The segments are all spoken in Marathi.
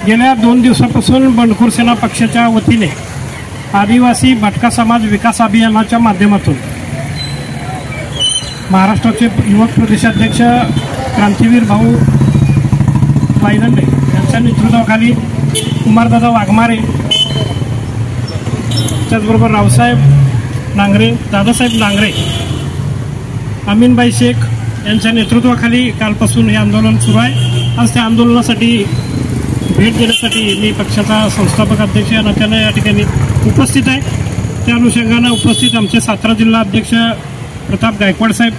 गेल्या 2 दिवसापासून बंडखोर सेना पक्षाच्या वतीने आदिवासी भटका समाज विकास अभियानाच्या माध्यमातून महाराष्ट्राचे युवक प्रदेशाध्यक्ष क्रांतीवीर भाऊ वायदंडे यांच्या नेतृत्वाखाली कुमारदादा वाघमारे, त्याचबरोबर रावसाहेब नांगरे, दादासाहेब नांगरे, अमीनबाई शेख यांच्या नेतृत्वाखाली कालपासून हे आंदोलन सुरू आहे। आज त्या आंदोलनासाठी भेट देण्यासाठी मी पक्षाचा संस्थापक अध्यक्ष या नात्याने या ठिकाणी उपस्थित आहे। त्या अनुषंगाने उपस्थित आमचे सातारा जिल्हा अध्यक्ष प्रताप गायकवाड साहेब,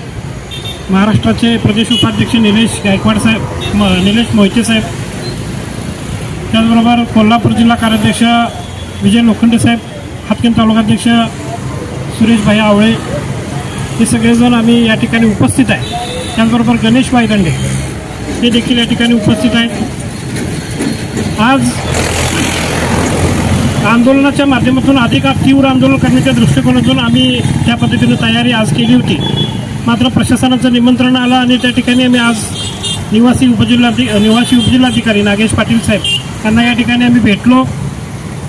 महाराष्ट्राचे प्रदेश उपाध्यक्ष निलेश गायकवाड साहेब, निलेश मोहिते साहेब, त्याचबरोबर कोल्हापूर जिल्हा कार्याध्यक्ष विजय लोखंडे साहेब, हातकण तालुकाध्यक्ष सुरेशभाई आवळे, हे सगळेजण आम्ही या ठिकाणी उपस्थित आहे। त्याचबरोबर गणेश वायदंडे हे देखील या ठिकाणी उपस्थित आहेत। आज आंदोलनाच्या माध्यमातून अधिक तीव्र आंदोलन करण्याच्या दृष्टिकोनातून आम्ही त्या पद्धतीने तयारी आज केली होती। मात्र प्रशासनाचं निमंत्रण आलं आणि त्या ठिकाणी आम्ही आज निवासी उपजिल्हाधिकारी नागेश पाटील साहेब यांना या ठिकाणी आम्ही भेटलो।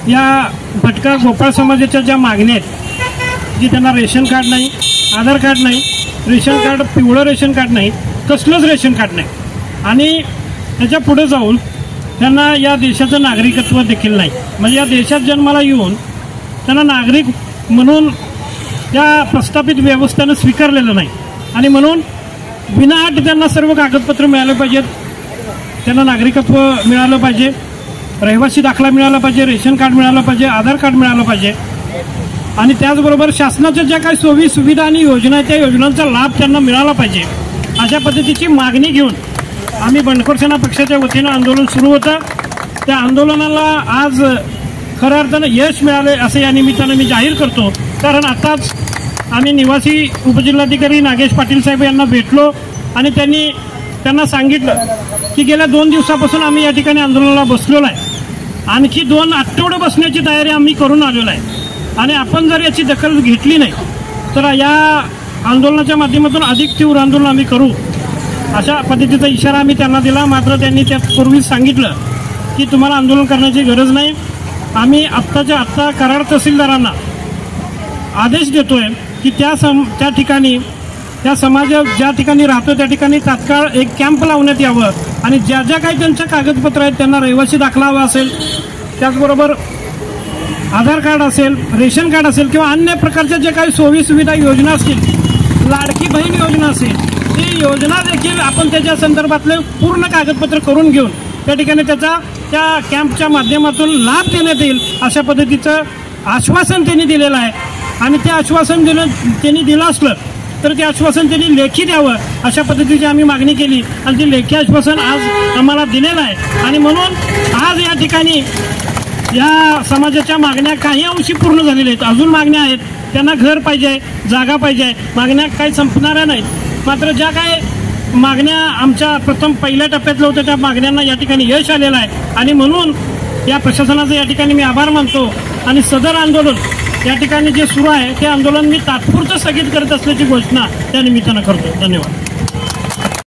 या भटका गोपाळ समाजाच्या ज्या मागण्या आहेत, की त्यांना रेशन कार्ड नाही, आधार कार्ड नाही, रेशन कार्ड पिवळं रेशन कार्ड नाही, कसलंच रेशन कार्ड नाही, आणि त्याच्या पुढे जाऊन त्यांना या देशाचं नागरिकत्व देखील नाही, म्हणजे या देशात जन्माला येऊन त्यांना नागरिक म्हणून त्या प्रस्थापित व्यवस्थेनं स्वीकारलेलं नाही, आणि म्हणून विनाअट त्यांना सर्व कागदपत्र मिळाले पाहिजेत, त्यांना नागरिकत्व मिळालं पाहिजे, रहिवासी दाखला मिळाला पाहिजे, रेशन कार्ड मिळालं पाहिजे, आधार कार्ड मिळालं पाहिजे, आणि त्याचबरोबर शासनाच्या ज्या काही सोयी सुविधा आणि योजना आहेत त्या योजनांचा लाभ त्यांना मिळाला पाहिजे, अशा पद्धतीची मागणी घेऊन आम्ही बंडखोर सेना पक्षाच्या वतीनं आंदोलन सुरू होतं। त्या आंदोलनाला आज खऱ्या अर्थानं यश मिळाले असं या निमित्तानं मी जाहीर करतो। कारण आताच आम्ही निवासी उपजिल्हाधिकारी नागेश पाटील साहेब यांना भेटलो आणि त्यांना सांगितलं की गेल्या 2 दिवसापासून आम्ही या ठिकाणी आंदोलनाला बसलेलो आहे, आणखी 2 आठवडे बसण्याची तयारी आम्ही करून आलेलो आहे, आणि आपण जर याची दखल घेतली नाही तर या आंदोलनाच्या माध्यमातून अधिक तीव्र आंदोलन आम्ही करू, अशा पद्धतीचा इशारा आम्ही त्यांना दिला। मात्र त्यांनी त्यापूर्वीच सांगितलं की तुम्हाला आंदोलन करण्याची गरज नाही, आम्ही आत्ताच्या आत्ता कराड तहसीलदारांना आदेश देतोय की त्या ठिकाणी त्या समाज ज्या ठिकाणी राहतो त्या ठिकाणी तात्काळ एक कॅम्प लावण्यात यावं, आणि ज्या ज्या काही त्यांच्या कागदपत्र आहेत त्यांना रहिवासी दाखला हवा असेल, त्याचबरोबर आधार कार्ड असेल, रेशन कार्ड असेल, किंवा अन्य प्रकारच्या ज्या काही सोयी सुविधा योजना असतील, लाडकी बहीण योजना असेल, ती योजना देखील आपण त्याच्या संदर्भातले पूर्ण कागदपत्र करून घेऊन त्या ठिकाणी त्या कॅम्पच्या माध्यमातून लाभ देण्यात येईल अशा पद्धतीचं आश्वासन त्यांनी दिलेलं आहे। आणि ते आश्वासन त्यांनी दिलं असलं तर ते आश्वासन त्यांनी लेखी द्यावं अशा पद्धतीची आम्ही मागणी केली, आणि ते लेखी आश्वासन आज आम्हाला दिलेलं आहे। आणि म्हणून आज या ठिकाणी या समाजाच्या मागण्या काही अंशी पूर्ण झालेल्या आहेत, अजून मागण्या आहेत, त्यांना घर पाहिजे, जागा पाहिजे, मागण्या काही संपणाऱ्या नाहीत। मात्र ज्या काय मागण्या आमच्या प्रथम पहिल्या टप्प्यातल्या होत्या त्या मागण्यांना या ठिकाणी यश आलेलं आहे, आणि म्हणून या प्रशासनाचं या ठिकाणी मी आभार मानतो। आणि सदर आंदोलन या ठिकाणी जे सुरू आहे ते आंदोलन मी तात्पुरतं स्थगित करत असल्याची घोषणा त्या निमित्तानं करतो। धन्यवाद।